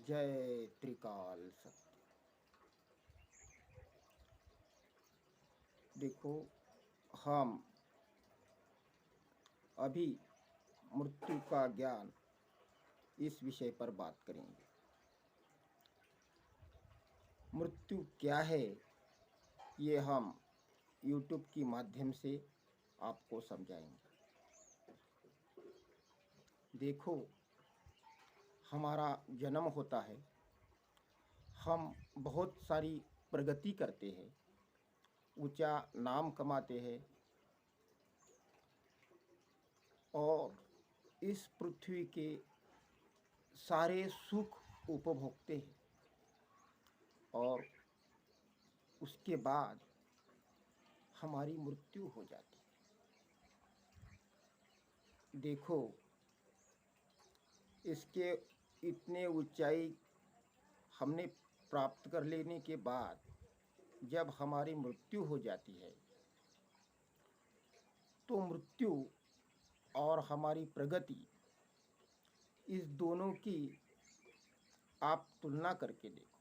जय त्रिकाल सत्य। देखो, हम अभी मृत्यु का ज्ञान इस विषय पर बात करेंगे। मृत्यु क्या है, ये हम YouTube की माध्यम से आपको समझाएंगे। देखो, हमारा जन्म होता है, हम बहुत सारी प्रगति करते हैं, ऊंचा नाम कमाते हैं और इस पृथ्वी के सारे सुख उपभोगते हैं और उसके बाद हमारी मृत्यु हो जाती है। देखो, इसके इतने ऊंचाई हमने प्राप्त कर लेने के बाद जब हमारी मृत्यु हो जाती है तो मृत्यु और हमारी प्रगति, इस दोनों की आप तुलना करके देखो।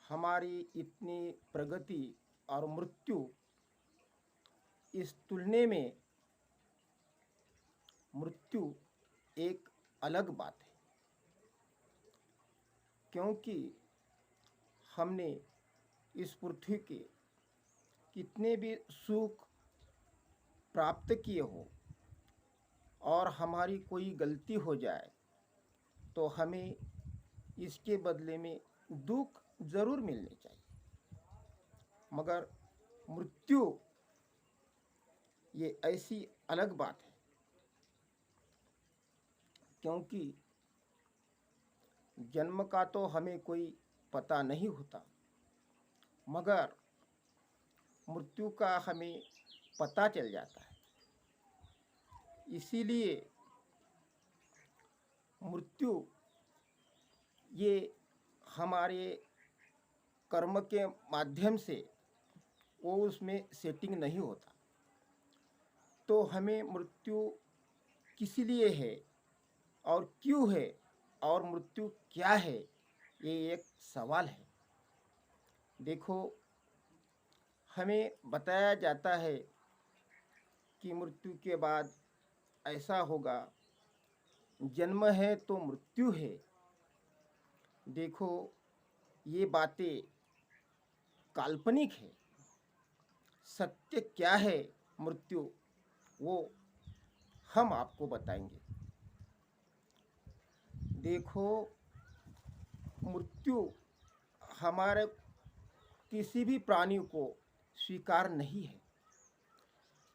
हमारी इतनी प्रगति और मृत्यु, इस तुलने में मृत्यु एक अलग बात है, क्योंकि हमने इस पृथ्वी के कितने भी सुख प्राप्त किए हो और हमारी कोई गलती हो जाए तो हमें इसके बदले में दुख जरूर मिलने चाहिए। मगर मृत्यु ये ऐसी अलग बात है, क्योंकि जन्म का तो हमें कोई पता नहीं होता, मगर मृत्यु का हमें पता चल जाता है। इसीलिए मृत्यु ये हमारे कर्म के माध्यम से वो उसमें सेटिंग नहीं होता। तो हमें मृत्यु किस लिए है और क्यों है और मृत्यु क्या है, ये एक सवाल है। देखो, हमें बताया जाता है कि मृत्यु के बाद ऐसा होगा, जन्म है तो मृत्यु है। देखो, ये बातें काल्पनिक है। सत्य क्या है मृत्यु, वो हम आपको बताएंगे। देखो, मृत्यु हमारे किसी भी प्राणी को स्वीकार नहीं है।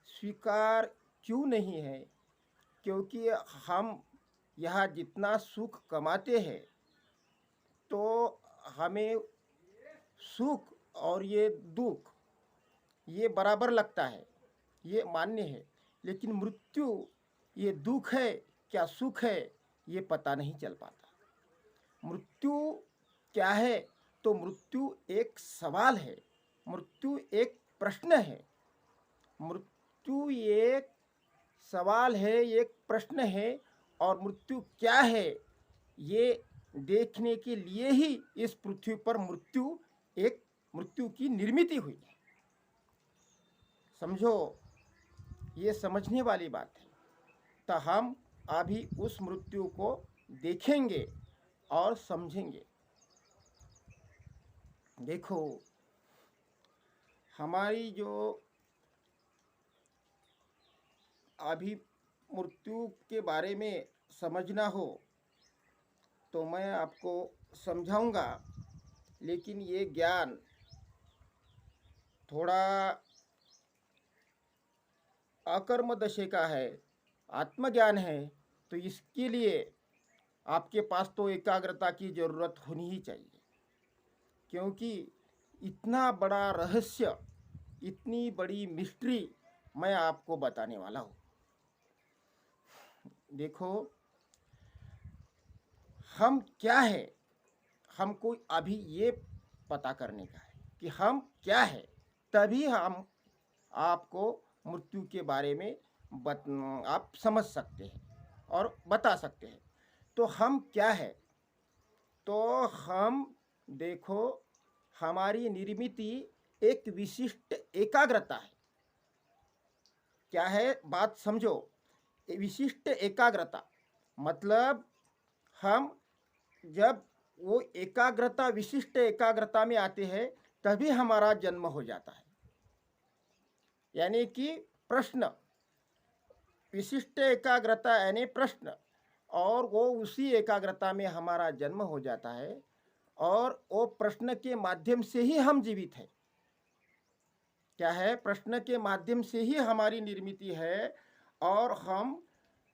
स्वीकार क्यों नहीं है? क्योंकि हम यहाँ जितना सुख कमाते हैं तो हमें सुख और ये दुख ये बराबर लगता है, ये मान्य है। लेकिन मृत्यु ये दुख है क्या सुख है, ये पता नहीं चल पाता। मृत्यु क्या है? तो मृत्यु एक सवाल है, मृत्यु एक प्रश्न है। मृत्यु एक सवाल है, एक प्रश्न है। और मृत्यु क्या है, ये देखने के लिए ही इस पृथ्वी पर मृत्यु की निर्मित हुई है। समझो, ये समझने वाली बात है। तो हम अभी उस मृत्यु को देखेंगे और समझेंगे। देखो, हमारी जो अभी मृत्यु के बारे में समझना हो तो मैं आपको समझाऊंगा, लेकिन ये ज्ञान थोड़ा अकर्म दशे का है, आत्मज्ञान है। तो इसके लिए आपके पास तो एकाग्रता की ज़रूरत होनी ही चाहिए, क्योंकि इतना बड़ा रहस्य, इतनी बड़ी मिस्ट्री मैं आपको बताने वाला हूँ। देखो, हम क्या है, हमको अभी ये पता करने का है कि हम क्या है, तभी हम आपको मृत्यु के बारे में आप समझ सकते हैं और बता सकते हैं। तो हम क्या है? तो हम देखो, हमारी निर्मित एक विशिष्ट एकाग्रता है। क्या है बात समझो, विशिष्ट एकाग्रता मतलब हम जब वो एकाग्रता विशिष्ट एकाग्रता में आते हैं तभी हमारा जन्म हो जाता है। यानी कि प्रश्न, विशिष्ट एकाग्रता यानी प्रश्न, और वो उसी एकाग्रता में हमारा जन्म हो जाता है और वो प्रश्न के माध्यम से ही हम जीवित हैं। क्या है, प्रश्न के माध्यम से ही हमारी निर्मित है और हम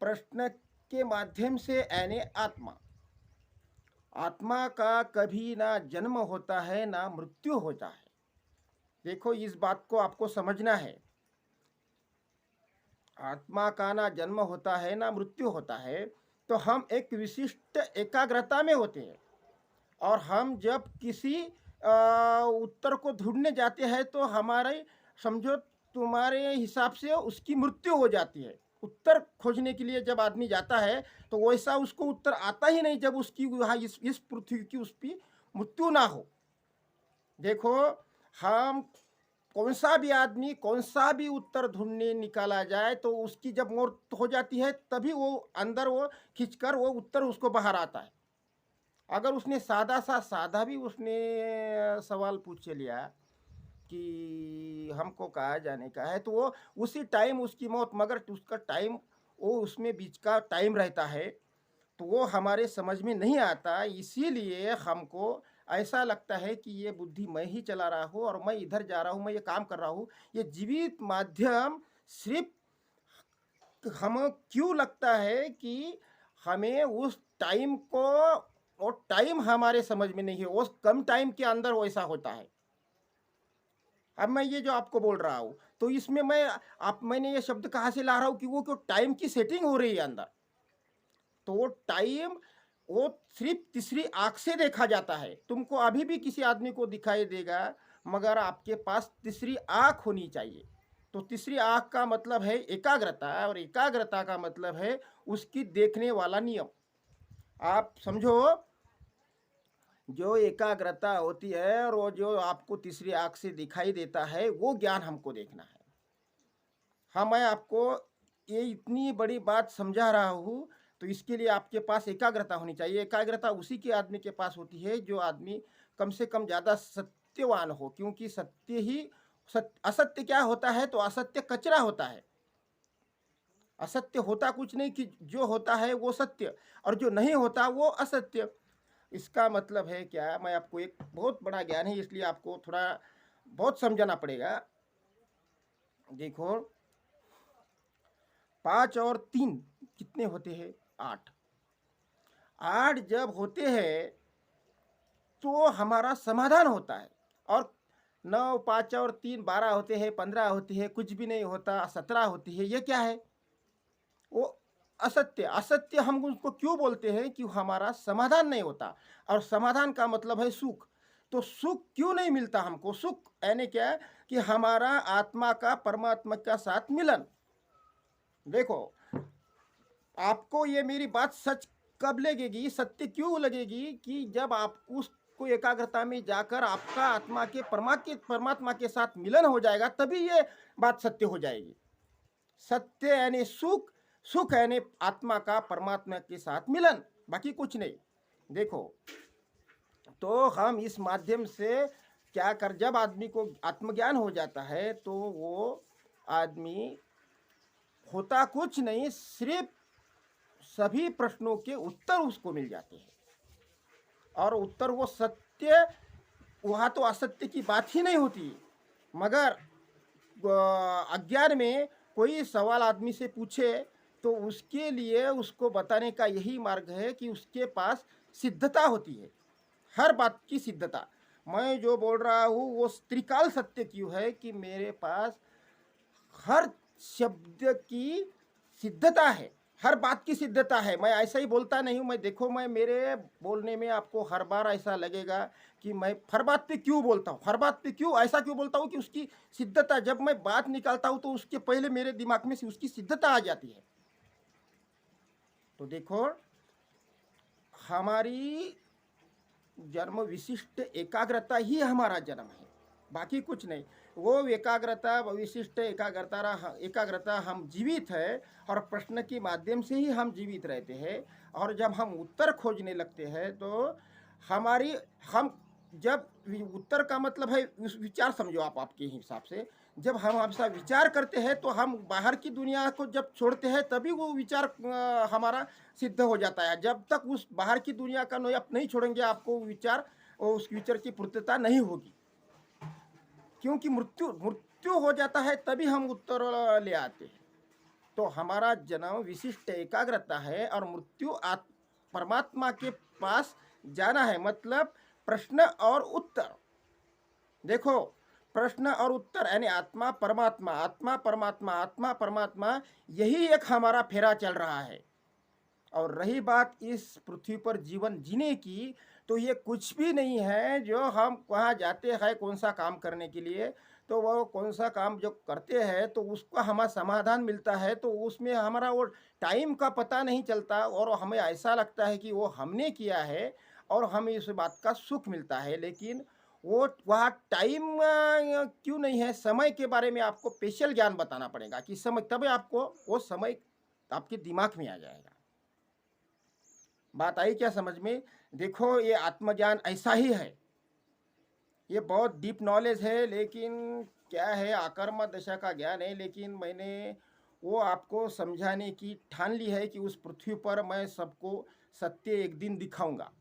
प्रश्न के माध्यम से यानी आत्मा, आत्मा का कभी ना जन्म होता है ना मृत्यु होता है। देखो, इस बात को आपको समझना है। आत्मा का ना जन्म होता है ना मृत्यु होता है, तो हम एक विशिष्ट एकाग्रता में होते हैं और हम जब किसी उत्तर को ढूंढने जाते हैं तो हमारे, समझो तुम्हारे हिसाब से उसकी मृत्यु हो जाती है। उत्तर खोजने के लिए जब आदमी जाता है तो वैसा उसको उत्तर आता ही नहीं जब उसकी वहाँ इस पृथ्वी की उस पर मृत्यु ना हो। देखो, हम कौन सा भी आदमी कौन सा भी उत्तर ढूंढने निकाला जाए तो उसकी जब मौत हो जाती है तभी वो अंदर वो खींचकर वो उत्तर उसको बाहर आता है। अगर उसने सादा भी उसने सवाल पूछ लिया कि हमको कहाँ जाने का है, तो वो उसी टाइम उसकी मौत, मगर उसका टाइम वो उसमें बीच का टाइम रहता है तो वो हमारे समझ में नहीं आता। इसीलिए हमको ऐसा लगता है कि ये बुद्धि मैं ही चला रहा हूँ और मैं इधर जा रहा हूँ, मैं ये काम कर रहा हूँ। ये जीवित माध्यम सिर्फ हम क्यों लगता है कि हमें उस टाइम को, वो टाइम हमारे समझ में नहीं है, उस कम टाइम के अंदर वैसा होता है। अब मैं ये जो आपको बोल रहा हूँ तो इसमें मैंने ये शब्द कहाँ से ला रहा हूँ कि वो क्यों टाइम की सेटिंग हो रही है अंदर। तो वो टाइम वो सिर्फ तीसरी आंख से देखा जाता है। तुमको अभी भी किसी आदमी को दिखाई देगा मगर आपके पास तीसरी आंख होनी चाहिए। तो तीसरी आंख का मतलब है एकाग्रता और एकाग्रता का मतलब है उसकी देखने वाला नियम। आप समझो, जो एकाग्रता होती है और वो जो आपको तीसरी आंख से दिखाई देता है वो ज्ञान हमको देखना है। हाँ, मैं आपको ये इतनी बड़ी बात समझा रहा हूँ तो इसके लिए आपके पास एकाग्रता होनी चाहिए। एकाग्रता उसी के आदमी के पास होती है जो आदमी कम से कम ज़्यादा सत्यवान हो, क्योंकि सत्य ही असत्य क्या होता है, तो असत्य कचरा होता है। असत्य होता कुछ नहीं कि जो होता है वो सत्य और जो नहीं होता वो असत्य। इसका मतलब है क्या, मैं आपको एक बहुत बड़ा ज्ञान है इसलिए आपको थोड़ा बहुत समझाना पड़ेगा। देखो, 5 और 3 कितने होते हैं? 8। 8 जब होते हैं तो हमारा समाधान होता है। और 9, 5 और 3 12 होते हैं, 15 होती है, कुछ भी नहीं होता, 17 होती है। ये क्या है? वो असत्य। असत्य हम उसको क्यों बोलते हैं कि हमारा समाधान नहीं होता, और समाधान का मतलब है सुख। तो सुख क्यों नहीं मिलता हमको? सुख यानी क्या कि हमारा आत्मा का परमात्मा का साथ मिलन। देखो, आपको ये मेरी बात सच कब लगेगी, सत्य क्यों लगेगी कि जब आप उसको एकाग्रता में जाकर आपका आत्मा के परमात्मा के साथ मिलन हो जाएगा तभी ये बात सत्य हो जाएगी। सत्य यानी सुख, सुख यानी आत्मा का परमात्मा के साथ मिलन, बाकी कुछ नहीं। देखो, तो हम इस माध्यम से क्या कर, जब आदमी को आत्मज्ञान हो जाता है तो वो आदमी होता कुछ नहीं, सिर्फ सभी प्रश्नों के उत्तर उसको मिल जाते हैं और उत्तर वो सत्य, वहाँ तो असत्य की बात ही नहीं होती। मगर अज्ञान में कोई सवाल आदमी से पूछे तो उसके लिए उसको बताने का यही मार्ग है कि उसके पास सिद्धता होती है, हर बात की सिद्धता। मैं जो बोल रहा हूँ वो त्रिकाल सत्य क्यों है कि मेरे पास हर शब्द की सिद्धता है, हर बात की सिद्धता है। मैं ऐसा ही बोलता नहीं हूँ। मैं देखो, मैं मेरे बोलने में आपको हर बार ऐसा लगेगा कि मैं हर बात पे क्यों बोलता हूँ, हर बात पे क्यों ऐसा क्यों बोलता हूँ कि उसकी सिद्धता, जब मैं बात निकालता हूँ तो उसके पहले मेरे दिमाग में से उसकी सिद्धता आ जाती है। तो देखो, हमारी जन्म विशिष्ट एकाग्रता ही हमारा जन्म है, बाकी कुछ नहीं। वो एकाग्रता, विशिष्ट एकाग्रता हम जीवित है, और प्रश्न के माध्यम से ही हम जीवित रहते हैं। और जब हम उत्तर खोजने लगते हैं तो हमारी हम जब उत्तर का मतलब है उस विचार, समझो आप आपके हिसाब से, जब हम आपसा विचार करते हैं तो हम बाहर की दुनिया को जब छोड़ते हैं तभी वो विचार हमारा सिद्ध हो जाता है। जब तक उस बाहर की दुनिया का नहीं, आप नहीं छोड़ेंगे, आपको विचार, उस विचार की पूर्तता नहीं होगी, क्योंकि मृत्यु मृत्यु हो जाता है तभी हम उत्तर ले आते हैं। तो हमारा जन्म विशिष्ट एकाग्रता है, और मृत्यु परमात्मा के पास जाना है, मतलब प्रश्न और उत्तर। देखो, प्रश्न और उत्तर यानी आत्मा परमात्मा, आत्मा परमात्मा, आत्मा परमात्मा, यही एक हमारा फेरा चल रहा है। और रही बात इस पृथ्वी पर जीवन जीने की, तो ये कुछ भी नहीं है जो हम वहाँ जाते हैं कौन सा काम करने के लिए, तो वो कौन सा काम जो करते हैं तो उसका हमारा समाधान मिलता है, तो उसमें हमारा वो टाइम का पता नहीं चलता, और हमें ऐसा लगता है कि वो हमने किया है और हमें इस बात का सुख मिलता है। लेकिन वो वहाँ टाइम क्यों नहीं है, समय के बारे में आपको स्पेशल ज्ञान बताना पड़ेगा कि समय, तभी आपको वो समय आपके दिमाग में आ जाएगा। बात आई क्या समझ में? देखो, ये आत्मज्ञान ऐसा ही है, ये बहुत डीप नॉलेज है, लेकिन क्या है, आकर्म दशा का ज्ञान है। लेकिन मैंने वो आपको समझाने की ठान ली है कि उस पृथ्वी पर मैं सबको सत्य एक दिन दिखाऊंगा।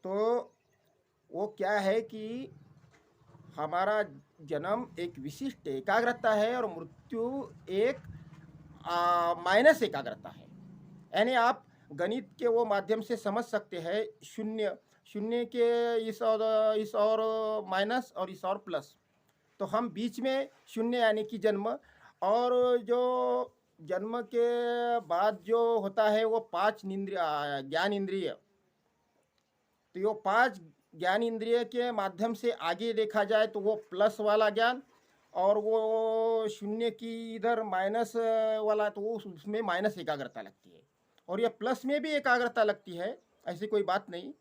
तो वो क्या है कि हमारा जन्म एक विशिष्ट एकाग्रता है, और मृत्यु एक माइनस एकाग्रता है। यानी आप गणित के वो माध्यम से समझ सकते हैं, शून्य शून्य के इस और माइनस और इस और प्लस, तो हम बीच में शून्य यानी कि जन्म, और जो जन्म के बाद जो होता है वो पांच ज्ञान इंद्रिय, तो ये पांच ज्ञान इंद्रिय के माध्यम से आगे देखा जाए तो वो प्लस वाला ज्ञान, और वो शून्य की इधर माइनस वाला, तो वो उसमें माइनस एकाग्रता लगती है, और ये प्लस में भी एकाग्रता लगती है, ऐसी कोई बात नहीं।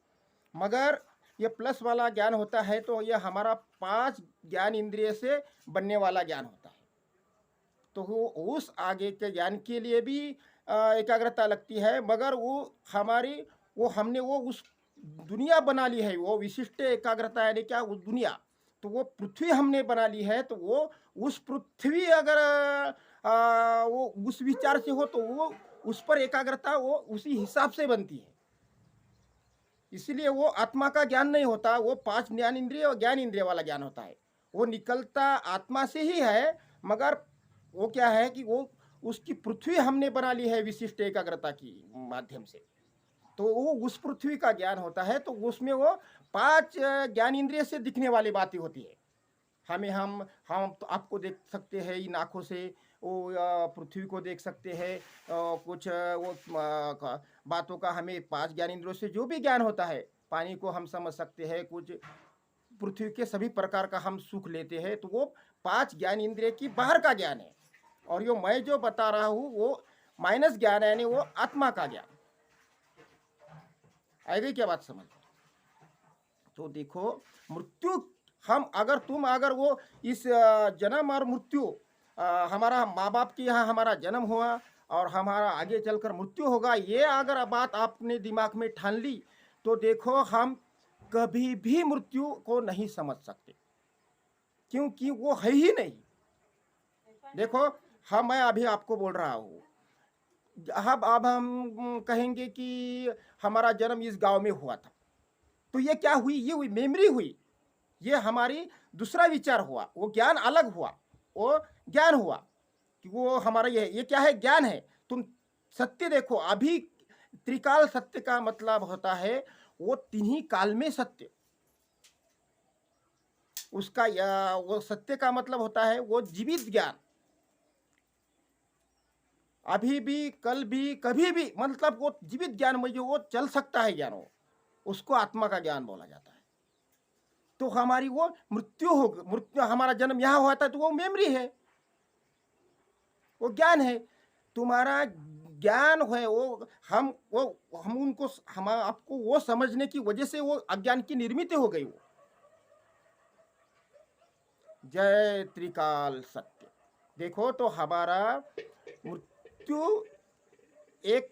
मगर ये प्लस वाला ज्ञान होता है तो ये हमारा पांच ज्ञान इंद्रिय से बनने वाला ज्ञान होता है, तो वो उस आगे के ज्ञान के लिए भी एकाग्रता लगती है। मगर वो हमारी, वो हमने वो उस दुनिया बना ली है, वो विशिष्ट एकाग्रता यानी क्या, उस दुनिया, तो वो पृथ्वी हमने बना ली है, तो वो उस पृथ्वी अगर वो उस विचार से हो तो वो उस पर एकाग्रता वो उसी हिसाब से बनती है। इसलिए वो आत्मा का ज्ञान नहीं होता, वो पांच ज्ञान इंद्रिय और ज्ञान इंद्रिय वाला ज्ञान होता है, वो निकलता आत्मा से ही है। मगर वो क्या है कि वो उसकी पृथ्वी हमने बना ली है विशिष्ट एकाग्रता की माध्यम से, तो वो उस पृथ्वी का ज्ञान होता है, तो उसमें वो पांच ज्ञान इंद्रिय से दिखने वाली बातें होती है। हमें हम तो आपको देख सकते हैं इन आँखों से, वो पृथ्वी को देख सकते हैं, कुछ वो बातों का हमें पांच ज्ञान इंद्रियों से जो भी ज्ञान होता है, पानी को हम समझ सकते हैं, कुछ पृथ्वी के सभी प्रकार का हम सुख लेते हैं, तो वो पांच ज्ञान इंद्रिय की बाहर का ज्ञान है। और यो मैं जो बता रहा हूँ वो माइनस ज्ञान है, यानी वो आत्मा का ज्ञान। आ गई क्या बात समझ? तो देखो, मृत्यु, हम अगर तुम अगर वो इस जन्म और मृत्यु, हमारा माँ बाप के यहाँ हमारा जन्म हुआ और हमारा आगे चलकर मृत्यु होगा, ये अगर बात आपने दिमाग में ठान ली, तो देखो हम कभी भी मृत्यु को नहीं समझ सकते, क्योंकि वो है ही नहीं। देखो, हम, मैं अभी आपको बोल रहा हूँ, अब हम कहेंगे कि हमारा जन्म इस गांव में हुआ था, तो ये क्या हुई, ये हुई मेमोरी हुई, ये हमारी दूसरा विचार हुआ, वो ज्ञान अलग हुआ, वो ज्ञान हुआ कि वो हमारा ये क्या है, ज्ञान है। तुम सत्य देखो, अभी त्रिकाल सत्य का मतलब होता है वो तिन्ही काल में सत्य, उसका या वो सत्य का मतलब होता है वो जीवित ज्ञान, अभी भी कल भी कभी भी, मतलब वो जीवित ज्ञान में जो वो चल सकता है ज्ञान, वो उसको आत्मा का ज्ञान बोला जाता है। तो हमारी वो मृत्यु हो, मृत्यु, हमारा जन्म यहाँ हुआ था तो वो मेमोरी है, वो ज्ञान है। तुम्हारा ज्ञान है वो हम उनको हम आपको वो समझने की वजह से वो अज्ञान की निर्मित हो गई वो। जय त्रिकाल सत्य। देखो तो हमारा मृत्यु एक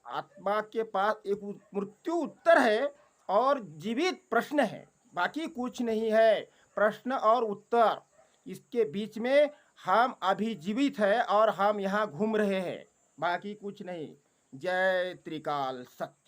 आत्मा के पास एक मृत्यु उत्तर है और जीवित प्रश्न है, बाकी कुछ नहीं है। प्रश्न और उत्तर, इसके बीच में हम अभी जीवित है और हम यहाँ घूम रहे हैं, बाकी कुछ नहीं। जय त्रिकाल सत्य।